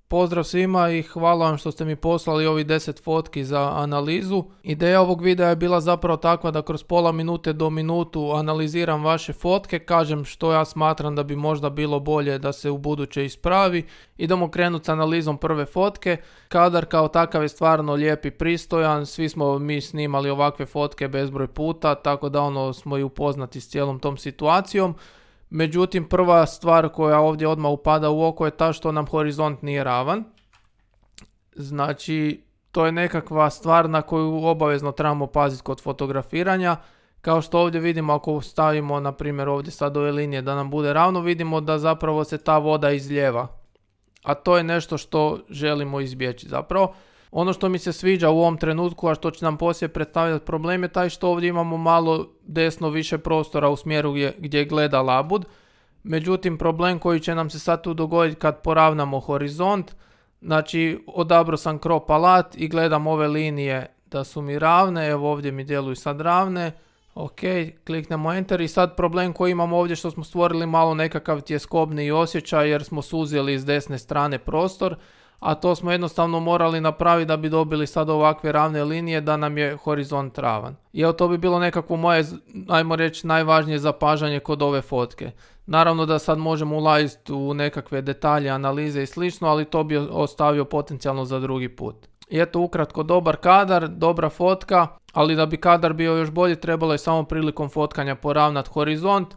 Pozdrav svima i hvala vam što ste mi poslali ovih 10 fotki za analizu. Ideja ovog videa je bila zapravo takva da kroz pola minute do minutu analiziram vaše fotke, kažem što ja smatram da bi možda bilo bolje da se u buduće ispravi. Idemo krenuti s analizom prve fotke. Kadar kao takav je stvarno lijep i pristojan, svi smo mi snimali ovakve fotke bezbroj puta, tako da smo i upoznati s cijelom tom situacijom. Međutim, prva stvar koja ovdje odmah upada u oko je ta što nam horizont nije ravan. Znači, to je nekakva stvar na koju obavezno trebamo paziti kod fotografiranja. Kao što ovdje vidimo, ako stavimo, na primjer, ovdje sad ove linije da nam bude ravno, vidimo da zapravo se ta voda izlijeva. A to je nešto što želimo izbjeći zapravo. Ono što mi se sviđa u ovom trenutku, a što će nam poslije predstavljati problem, je taj što ovdje imamo malo desno više prostora u smjeru gdje gleda labud. Međutim, problem koji će nam se sad tu dogoditi kad poravnamo horizont, znači odabrao sam crop alat i gledam ove linije da su mi ravne, evo ovdje mi djeluju sad ravne. Ok, kliknemo enter i sad problem koji imamo ovdje što smo stvorili malo nekakav tjeskobni osjećaj jer smo suzili s desne strane prostor. A to smo jednostavno morali napraviti da bi dobili sad ovakve ravne linije da nam je horizont ravan. I evo to bi bilo nekako moje, ajmo reći, najvažnije zapažanje kod ove fotke. Naravno da sad možemo ulaziti u nekakve detalje, analize i slično, ali to bi ostavio potencijalno za drugi put. I eto ukratko, dobar kadar, dobra fotka, ali da bi kadar bio još bolji trebalo je samo prilikom fotkanja poravnati horizont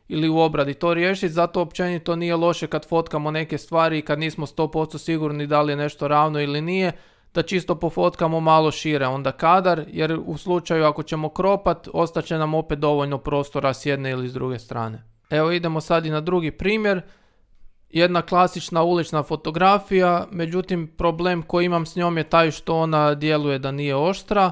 ili u obradi to riješiti, zato općenito nije loše kad fotkamo neke stvari i kad nismo 100% sigurni da li je nešto ravno ili nije, da čisto pofotkamo malo šire onda kadar, jer u slučaju ako ćemo kropat, ostaće nam opet dovoljno prostora s jedne ili s druge strane. Evo idemo sad i na drugi primjer, jedna klasična ulična fotografija, međutim problem koji imam s njom je taj što ona djeluje da nije oštra.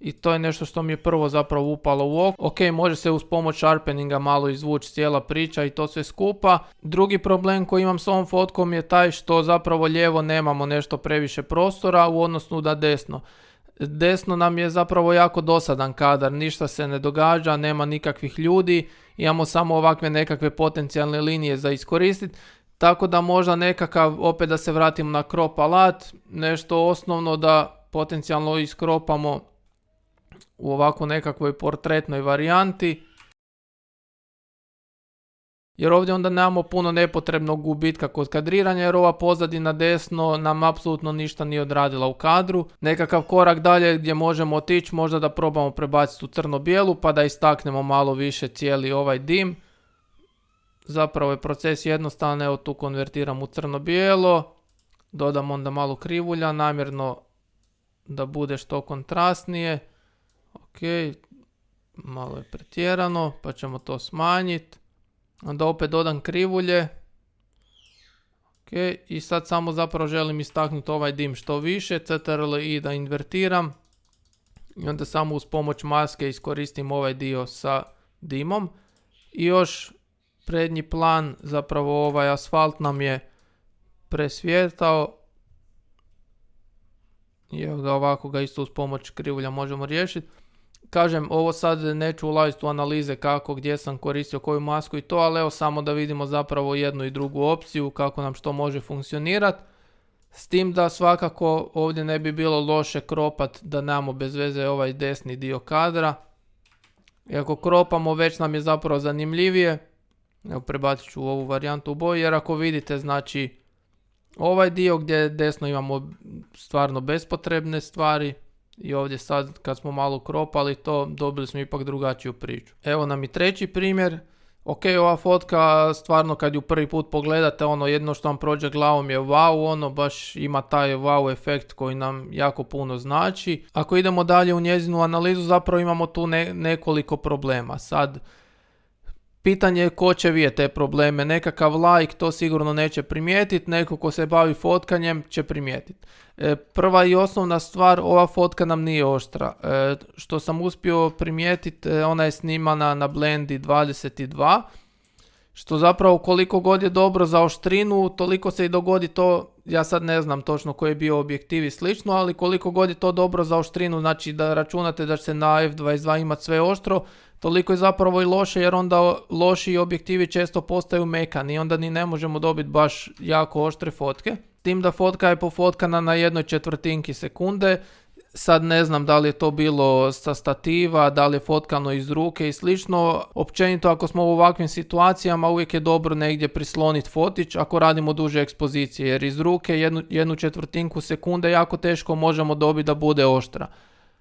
I to je nešto što mi je prvo zapravo upalo u oko. Ok, može se uz pomoć sharpeninga malo izvući cijela priča i to sve skupa. Drugi problem koji imam s ovom fotkom je taj što zapravo lijevo nemamo nešto previše prostora u odnosu na desno. Desno nam je zapravo jako dosadan kadar, ništa se ne događa, nema nikakvih ljudi, imamo samo ovakve nekakve potencijalne linije za iskoristiti. Tako da možda nekakav, opet da se vratimo na crop alat, nešto osnovno da potencijalno iskropamo u ovako nekakvoj portretnoj varijanti. Jer ovdje onda nemamo puno nepotrebnog gubitka kod kadriranja jer ova pozadina desno nam apsolutno ništa nije odradila u kadru. Nekakav korak dalje gdje možemo otići, možda da probamo prebaciti u crno-bijelu pa da istaknemo malo više cijeli ovaj dim. Zapravo je proces jednostavan, evo tu konvertiram u crno-bijelo. Dodam onda malo krivulja, namjerno da bude što kontrastnije. Ok, malo je pretjerano, pa ćemo to smanjiti. Onda opet dodam krivulje. Ok, i sad samo zapravo želim istaknuti ovaj dim što više, Ctrl+I da invertiram. I onda samo uz pomoć maske iskoristim ovaj dio sa dimom. I još prednji plan, zapravo ovaj asfalt nam je presvijetao. I evo ga, ovako ga isto uz pomoć krivulja možemo riješiti. Kažem, ovo sad neću ulaziti u analize kako, gdje sam koristio koju masku i to, ali evo samo da vidimo zapravo jednu i drugu opciju, kako nam što može funkcionirati. S tim da svakako ovdje ne bi bilo loše kropat da nemamo bez veze ovaj desni dio kadra. I ako kropamo već nam je zapravo zanimljivije. Evo prebacit ću ovu varijantu u boji jer ako vidite znači ovaj dio gdje desno imamo stvarno bespotrebne stvari. I ovdje sad kad smo malo kropali to, dobili smo ipak drugačiju priču. Evo nam i treći primjer. Ok, ova fotka stvarno kad ju prvi put pogledate, jedno što vam prođe glavom je wow, baš ima taj wow efekt koji nam jako puno znači. Ako idemo dalje u njezinu analizu, zapravo imamo tu nekoliko problema. Sad, pitanje je ko će vidjeti te probleme, nekakav like to sigurno neće primijetiti, neko ko se bavi fotkanjem će primijetiti. Prva i osnovna stvar, ova fotka nam nije oštra. Što sam uspio primijetiti, ona je snimana na Blendi 22, što zapravo koliko god je dobro za oštrinu, toliko se i dogodi to, ja sad ne znam točno koji je bio objektiv i slično, ali koliko god je to dobro za oštrinu, znači da računate da će se na f22 imati sve oštro, toliko je zapravo i loše jer onda loši objektivi često postaju mekani i onda ni ne možemo dobiti baš jako oštre fotke. tim da fotka je pofotkana na 1/4 sekunde. Sad ne znam da li je to bilo sa stativa, da li je fotkano iz ruke i slično. Općenito ako smo u ovakvim situacijama uvijek je dobro negdje prisloniti fotić ako radimo duže ekspozicije, jer iz ruke 1/4 sekunde jako teško možemo dobiti da bude oštra.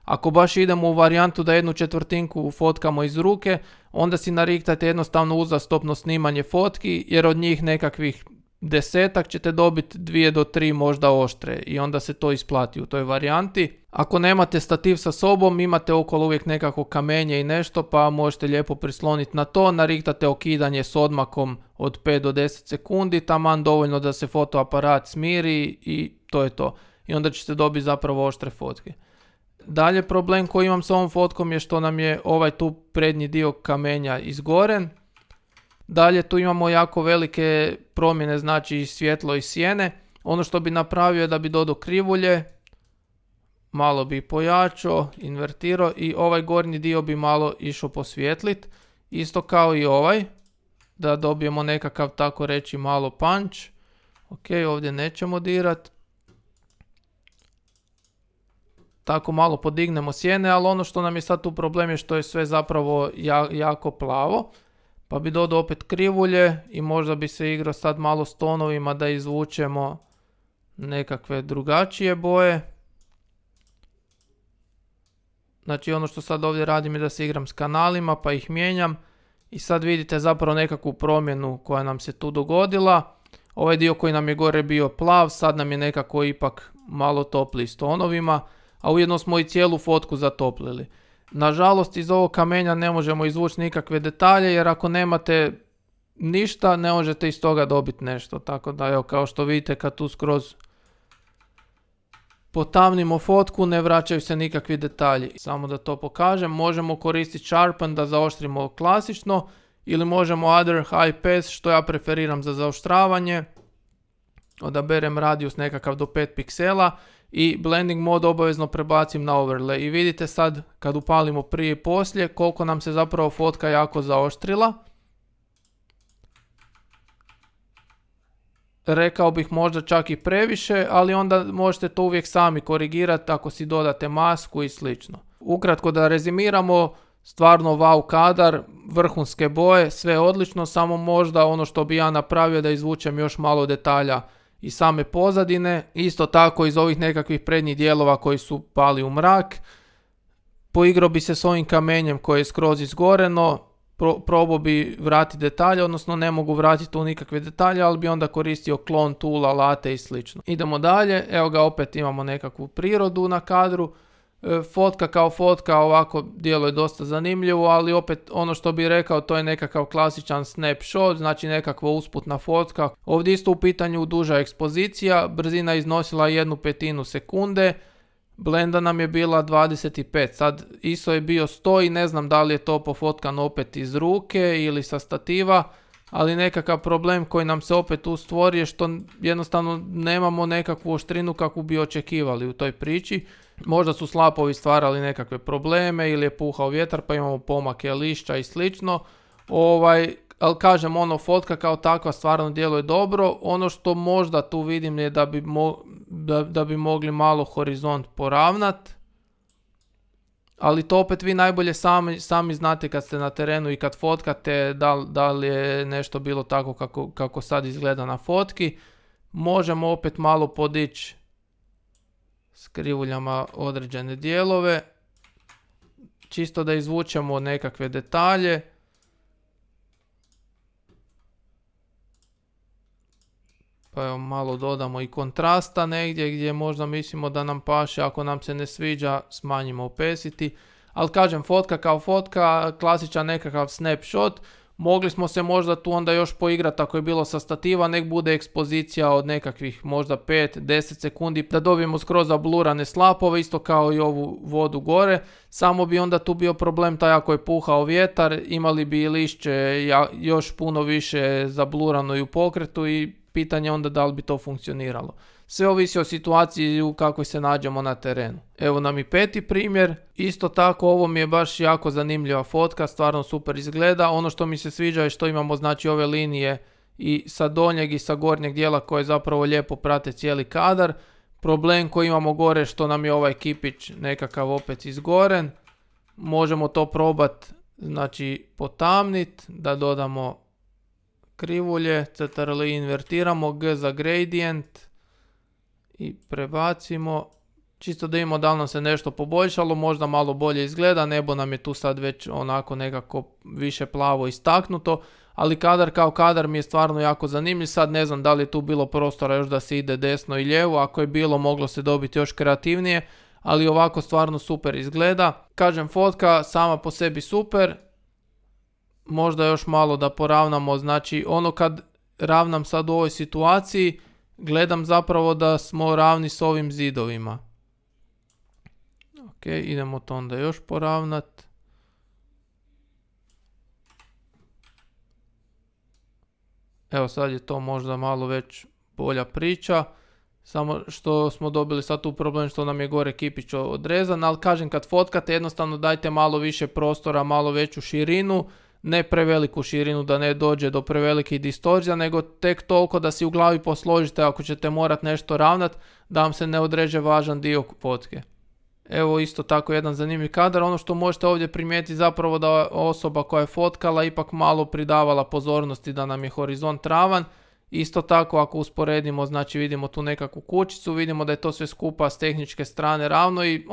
Ako baš idemo u varijantu da 1/4 fotkamo iz ruke, onda si nariktajte jednostavno uzastopno snimanje fotki, jer od njih nekakvih 10 ćete dobiti 2 do 3 možda oštre i onda se to isplati u toj varijanti. Ako nemate stativ sa sobom, imate okolo uvijek nekako kamenje i nešto, pa možete lijepo prisloniti na to, nariktate okidanje s odmakom od 5 do 10 sekundi, taman dovoljno da se fotoaparat smiri i to je to. I onda ćete dobiti zapravo oštre fotke. Dalje problem koji imam s ovom fotkom je što nam je ovaj tu prednji dio kamenja izgoren. Dalje tu imamo jako velike promjene, znači svjetlo i sjene. Ono što bi napravio je da bi dodao krivulje, malo bi pojačao, invertirao i ovaj gornji dio bi malo išao posvjetlit. Isto kao i ovaj, da dobijemo nekakav tako reći malo punch. Ok, ovdje nećemo dirat. Tako malo podignemo sjene, ali ono što nam je sad tu problem je što je sve zapravo jako plavo. Pa bi dodao opet krivulje i možda bi se igrao sad malo s tonovima da izvučemo nekakve drugačije boje. Znači ono što sad ovdje radim je da se igram s kanalima pa ih mijenjam. I sad vidite zapravo nekakvu promjenu koja nam se tu dogodila. Ovaj dio koji nam je gore bio plav, sad nam je nekako ipak malo topliji s tonovima. A ujedno smo i cijelu fotku zatoplili. Nažalost, iz ovog kamenja ne možemo izvući nikakve detalje, jer ako nemate ništa, ne možete iz toga dobiti nešto. Tako da, evo, kao što vidite, kad tu skroz potamnimo fotku, ne vraćaju se nikakvi detalji. Samo da to pokažem, možemo koristiti Sharpen da zaoštrimo klasično, ili možemo Other High Pass, što ja preferiram za zaoštravanje. Odaberem radijus nekakav do 5 piksela. I blending mod obavezno prebacim na overlay. I vidite sad kad upalimo prije i poslije koliko nam se zapravo fotka jako zaoštrila. Rekao bih možda čak i previše, ali onda možete to uvijek sami korigirati ako si dodate masku i slično. Ukratko da rezimiramo, stvarno wow kadar, vrhunske boje, sve odlično, samo možda ono što bi ja napravio da izvučem još malo detalja i same pozadine, isto tako iz ovih nekakvih prednjih dijelova koji su pali u mrak. Poigrao bi se s ovim kamenjem koje je skroz izgoreno, probao bi vratiti detalje, odnosno ne mogu vratiti tu nikakve detalje, ali bi onda koristio clone tool, alate i slično. Idemo dalje, evo ga opet imamo nekakvu prirodu na kadru. Fotka kao fotka ovako djeluje dosta zanimljivo, ali opet ono što bih rekao to je nekakav klasičan snapshot, znači nekakva usputna fotka. Ovdje isto u pitanju duža ekspozicija, brzina iznosila 1/5 sekunde, blenda nam je bila 25, sad ISO je bio 100 i ne znam da li je to pofotkano opet iz ruke ili sa stativa, ali nekakav problem koji nam se opet tu stvori je što jednostavno nemamo nekakvu oštrinu kakvu bi očekivali u toj priči. Možda su slapovi stvarali nekakve probleme ili je puhao vjetar pa imamo pomake lišća i slično. Ali kažem, fotka kao takva stvarno djeluje dobro. Ono što možda tu vidim je da bi mogli malo horizont poravnat. Ali to opet vi najbolje sami znate kad ste na terenu i kad fotkate da li je nešto bilo tako kako sad izgleda na fotki. Možemo opet malo podići s krivuljama određene dijelove, čisto da izvučemo nekakve detalje. Pa evo malo dodamo i kontrasta negdje gdje možda mislimo da nam paše, ako nam se ne sviđa smanjimo opacity. Ali kažem, fotka kao fotka, klasičan nekakav snapshot. Mogli smo se možda tu onda još poigrati ako je bilo sa stativa, nek bude ekspozicija od nekakvih možda 5-10 sekundi da dobijemo skroz zablurane slapove, isto kao i ovu vodu gore. Samo bi onda tu bio problem taj ako je puhao vjetar, imali bi lišće još puno više zablurano i u pokretu i pitanje onda da li bi to funkcioniralo. Sve ovisi o situaciji u kakvoj se nađemo na terenu. Evo nam i peti primjer. Isto tako ovo mi je baš jako zanimljiva fotka, stvarno super izgleda. Ono što mi se sviđa je što imamo znači ove linije i sa donjeg i sa gornjeg dijela koje zapravo lijepo prate cijeli kadar. Problem koji imamo gore što nam je ovaj kipić nekakav opet izgoren. Možemo to probati, znači potamnit, da dodamo krivulje, CTRL invertiramo, G za gradient i prebacimo. Čisto da imamo da li nam se nešto poboljšalo, možda malo bolje izgleda, nebo nam je tu sad već onako nekako više plavo istaknuto, ali kadar kao kadar mi je stvarno jako zanimljiv. Sad ne znam da li je tu bilo prostora još da se ide desno i lijevo, ako je bilo moglo se dobiti još kreativnije, ali ovako stvarno super izgleda. Kažem, fotka sama po sebi super, možda još malo da poravnamo, znači ono kad ravnam sad u ovoj situaciji, gledam zapravo da smo ravni s ovim zidovima. Ok, idemo to onda još poravnat. Evo sad je to možda malo već bolja priča. Samo što smo dobili sad tu problem što nam je gore kipić odrezan, ali kažem kad fotkate jednostavno dajte malo više prostora, malo veću širinu, ne preveliku širinu da ne dođe do prevelikih distorzija, nego tek toliko da si u glavi posložite ako ćete morat nešto ravnat, da vam se ne odreže važan dio fotke. Evo isto tako jedan zanimljiv kadar, ono što možete ovdje primijetiti zapravo da osoba koja je fotkala ipak malo pridavala pozornosti da nam je horizont ravan. Isto tako ako usporedimo, znači vidimo tu nekakvu kućicu, vidimo da je to sve skupa s tehničke strane ravno i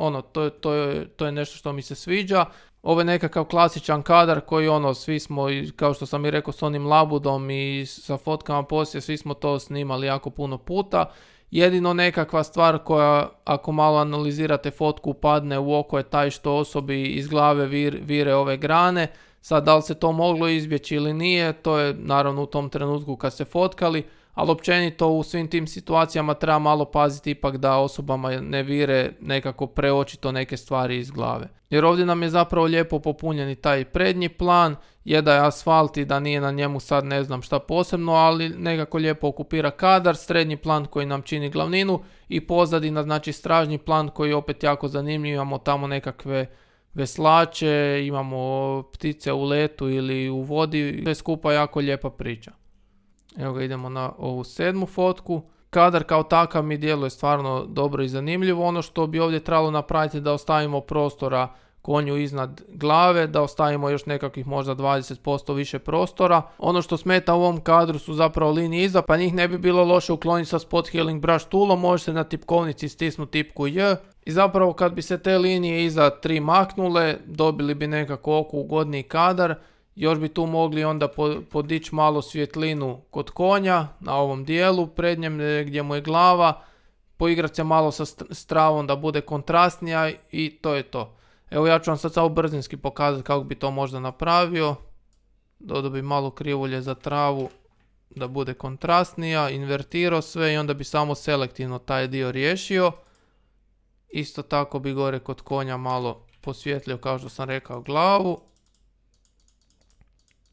to je nešto što mi se sviđa. Ovo je nekakav klasičan kadar koji svi smo, kao što sam i rekao s onim labudom i sa fotkama poslije, svi smo to snimali jako puno puta. Jedino nekakva stvar koja ako malo analizirate fotku padne u oko je taj što osobi iz glave vire ove grane. Sad da li se to moglo izbjeći ili nije, to je naravno u tom trenutku kad se fotkali, ali općenito u svim tim situacijama treba malo paziti ipak da osobama ne vire nekako preočito neke stvari iz glave. Jer ovdje nam je zapravo lijepo popunjen i taj prednji plan, je da je asfalt i da nije na njemu sad ne znam šta posebno, ali nekako lijepo okupira kadar, srednji plan koji nam čini glavninu i pozadina, znači stražnji plan koji je opet jako zanimljiv, imamo tamo nekakve veslače, imamo ptice u letu ili u vodi, sve skupa jako lijepa priča. Evo ga, idemo na ovu 7. fotku. Kadar kao takav mi djeluje stvarno dobro i zanimljivo. Ono što bi ovdje trebalo napraviti da ostavimo prostora konju iznad glave, da ostavimo još nekakvih možda 20% više prostora. Ono što smeta u ovom kadru su zapravo linije iza, pa njih ne bi bilo loše ukloniti sa Spot Healing Brush toolom, može se na tipkovnici stisnuti tipku J. I zapravo kad bi se te linije iza 3 maknule, dobili bi nekako oko ugodniji kadar. Još bi tu mogli onda podići malo svjetlinu kod konja na ovom dijelu prednjem gdje mu je glava, poigrati se malo sa travom da bude kontrastnija i to je to. Evo ja ću vam sad samo brzinski pokazati kako bi to možda napravio. Dodao bi malo krivulje za travu da bude kontrastnija, invertirao sve i onda bi samo selektivno taj dio riješio. Isto tako bi gore kod konja malo posvjetlio kao što sam rekao glavu.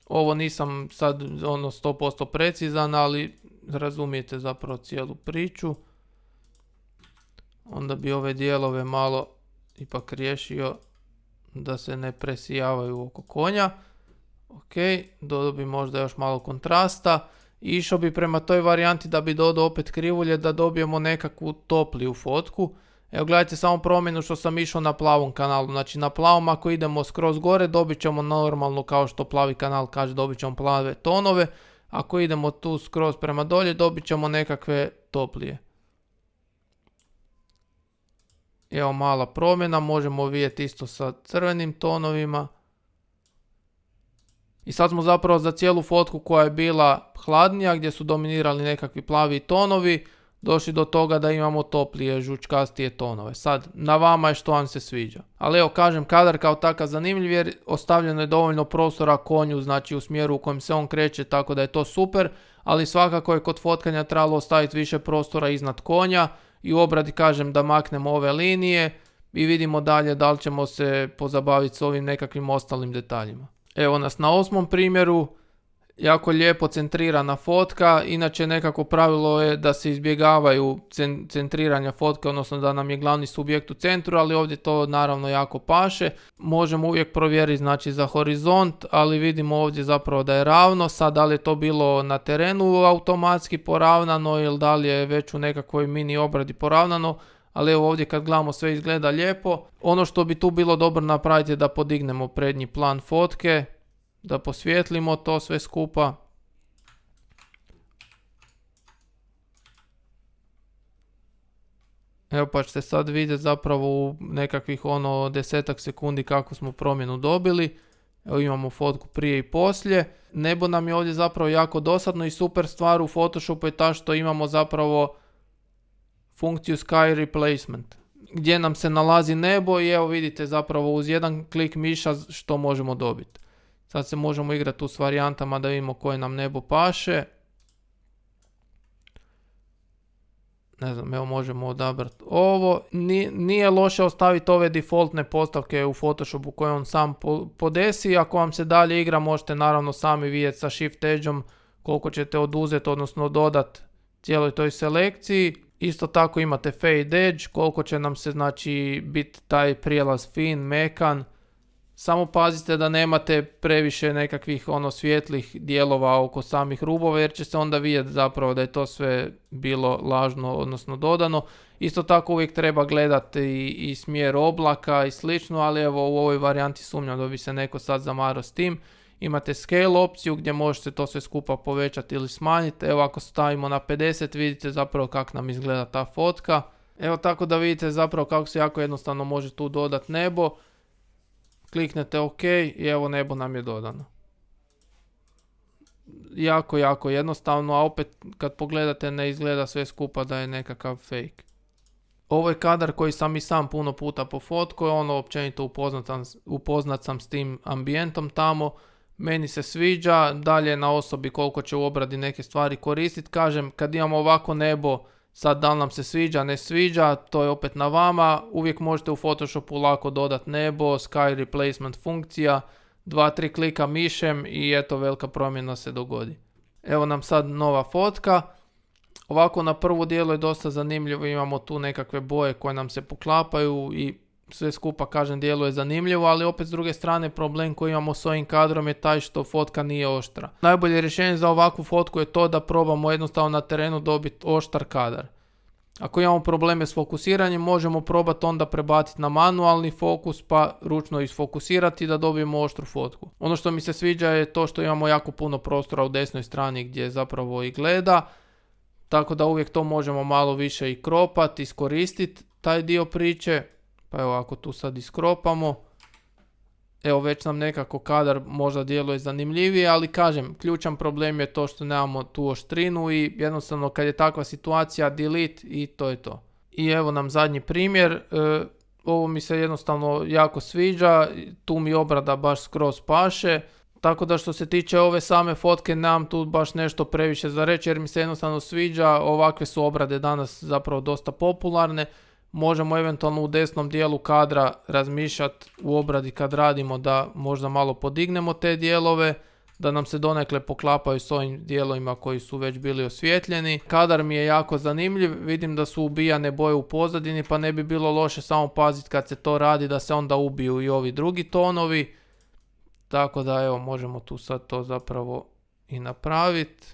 Ovo nisam sad 100% precizan, ali razumijete zapravo cijelu priču. Onda bi ove dijelove malo ipak riješio da se ne presijavaju oko konja. Ok, dodao bi možda još malo kontrasta. I išao bi prema toj varijanti da bi dodao opet krivulje da dobijemo nekakvu topliju fotku. Evo gledajte samo promjenu što sam išao na plavom kanalu. Znači na plavom ako idemo skroz gore dobit ćemo normalno kao što plavi kanal kaže dobit ćemo plave tonove. Ako idemo tu skroz prema dolje dobit ćemo nekakve toplije. Evo mala promjena, možemo vidjeti isto sa crvenim tonovima. I sad smo zapravo za cijelu fotku koja je bila hladnija gdje su dominirali nekakvi plavi tonovi došli do toga da imamo toplije, žučkastije tonove. Sad, na vama je što vam se sviđa. Ali evo, kažem, kadar kao takav zanimljiv jer ostavljeno je dovoljno prostora konju, znači u smjeru u kojem se on kreće, tako da je to super. Ali svakako je kod fotkanja trebalo ostaviti više prostora iznad konja i u obradi kažem da maknemo ove linije i vidimo dalje da li ćemo se pozabaviti s ovim nekakvim ostalim detaljima. Evo nas na 8. primjeru. Jako lijepo centrirana fotka, inače nekako pravilo je da se izbjegavaju centriranja fotke, odnosno da nam je glavni subjekt u centru, ali ovdje to naravno jako paše. Možemo uvijek provjeriti znači za horizont, ali vidimo ovdje zapravo da je ravno. Sad da li je to bilo na terenu automatski poravnano ili da li je već u nekakvoj mini obradi poravnano, ali evo ovdje kad gledamo sve izgleda lijepo. Ono što bi tu bilo dobro napraviti je da podignemo prednji plan fotke, da posvijetlimo to sve skupa. Evo pa ćete sad vidjeti zapravo u nekakvih 10 sekundi kako smo promjenu dobili. Evo imamo fotku prije i poslije. Nebo nam je ovdje zapravo jako dosadno i super stvar u Photoshopu je ta što imamo zapravo funkciju Sky Replacement, gdje nam se nalazi nebo i evo vidite zapravo uz jedan klik miša što možemo dobiti. Sad se možemo igrati tu s varijantama da vidimo koje nam nebo paše. Ne znam, evo možemo odabrati ovo. Nije loše ostaviti ove defaultne postavke u Photoshopu koje on sam podesi. Ako vam se dalje igra možete naravno sami vidjeti sa Shift Edgeom koliko ćete oduzeti, odnosno dodati cijeloj toj selekciji. Isto tako imate Fade Edge, koliko će nam se znači biti taj prijelaz fin, mekan. Samo pazite da nemate previše nekakvih svjetlih dijelova oko samih rubova jer će se onda vidjeti zapravo da je to sve bilo lažno, odnosno dodano. Isto tako uvijek treba gledati i smjer oblaka i slično, ali evo u ovoj varijanti sumnjam da bi se neko sad zamarao s tim. Imate scale opciju gdje možete to sve skupa povećati ili smanjiti. Evo ako stavimo na 50 vidite zapravo kako nam izgleda ta fotka. Evo tako da vidite zapravo kako se jako jednostavno može tu dodati nebo. Kliknete OK i evo nebo nam je dodano. Jako jednostavno, a opet kad pogledate ne izgleda sve skupa da je nekakav fake. Ovo je kadar koji sam i sam puno puta pofotkao, općenito upoznat sam s tim ambijentom tamo. Meni se sviđa, dalje na osobi koliko će u obradi neke stvari koristiti. Kažem, kad imamo ovako nebo, sad da li nam se sviđa, ne sviđa, to je opet na vama. Uvijek možete u Photoshopu lako dodati nebo, Sky Replacement funkcija, 2-3 klika mišem i eto velika promjena se dogodi. Evo nam sad nova fotka. Ovako na prvu dijelu je dosta zanimljivo, imamo tu nekakve boje koje nam se poklapaju i sve skupa kažem djeluje zanimljivo, ali opet s druge strane problem koji imamo s ovim kadrom je taj što fotka nije oštra. Najbolje rješenje za ovakvu fotku je to da probamo jednostavno na terenu dobiti oštar kadar. Ako imamo probleme s fokusiranjem možemo probati onda prebaciti na manualni fokus pa ručno isfokusirati da dobijemo oštru fotku. Ono što mi se sviđa je to što imamo jako puno prostora u desnoj strani gdje zapravo i gleda. Tako da uvijek to možemo malo više i kropati, iskoristiti taj dio priče. Pa evo ako tu sad iskropamo, evo već nam nekako kadar možda djeluje zanimljivije, ali kažem, ključan problem je to što nemamo tu oštrinu i jednostavno kad je takva situacija delete i to je to. I evo nam zadnji primjer, ovo mi se jednostavno jako sviđa, tu mi obrada baš skroz paše. Tako da što se tiče ove same fotke nemam tu baš nešto previše za reći jer mi se jednostavno sviđa, ovakve su obrade danas zapravo dosta popularne. Možemo eventualno u desnom dijelu kadra razmišljati u obradi kad radimo da možda malo podignemo te dijelove, da nam se donekle poklapaju s ovim dijelovima koji su već bili osvjetljeni. Kadar mi je jako zanimljiv, vidim da su ubijane boje u pozadini pa ne bi bilo loše samo paziti kad se to radi da se onda ubiju i ovi drugi tonovi. Tako da evo možemo tu sad to zapravo i napraviti.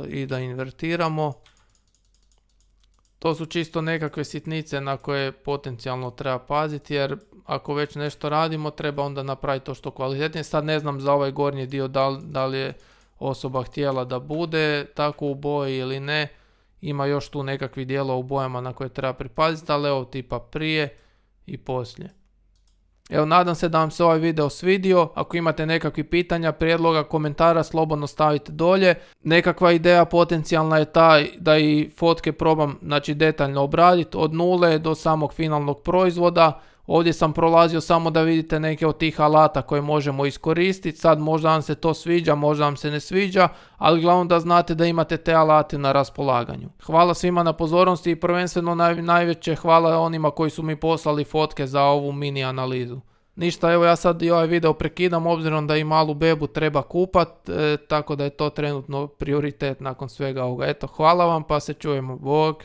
I da invertiramo. To su čisto nekakve sitnice na koje potencijalno treba paziti jer ako već nešto radimo treba onda napraviti to što kvalitetnije. Sad ne znam za ovaj gornji dio da li je osoba htjela da bude tako u boji ili ne. Ima još tu nekakvih dijela u bojama na koje treba pripaziti, ali evo tipa prije i poslije. Evo nadam se da vam se ovaj video svidio, ako imate nekakvih pitanja, prijedloga, komentara slobodno stavite dolje. Nekakva ideja potencijalna je ta da i fotke probam detaljno obraditi od nule do samog finalnog proizvoda. Ovdje sam prolazio samo da vidite neke od tih alata koje možemo iskoristiti. Sad možda vam se to sviđa, možda vam se ne sviđa, ali glavno da znate da imate te alate na raspolaganju. Hvala svima na pozornosti i prvenstveno najveće hvala onima koji su mi poslali fotke za ovu mini analizu. Ništa, evo ja sad i ovaj video prekidam obzirom da i malu bebu treba kupat, tako da je to trenutno prioritet nakon svega ovoga. Eto, hvala vam pa se čujemo, bog.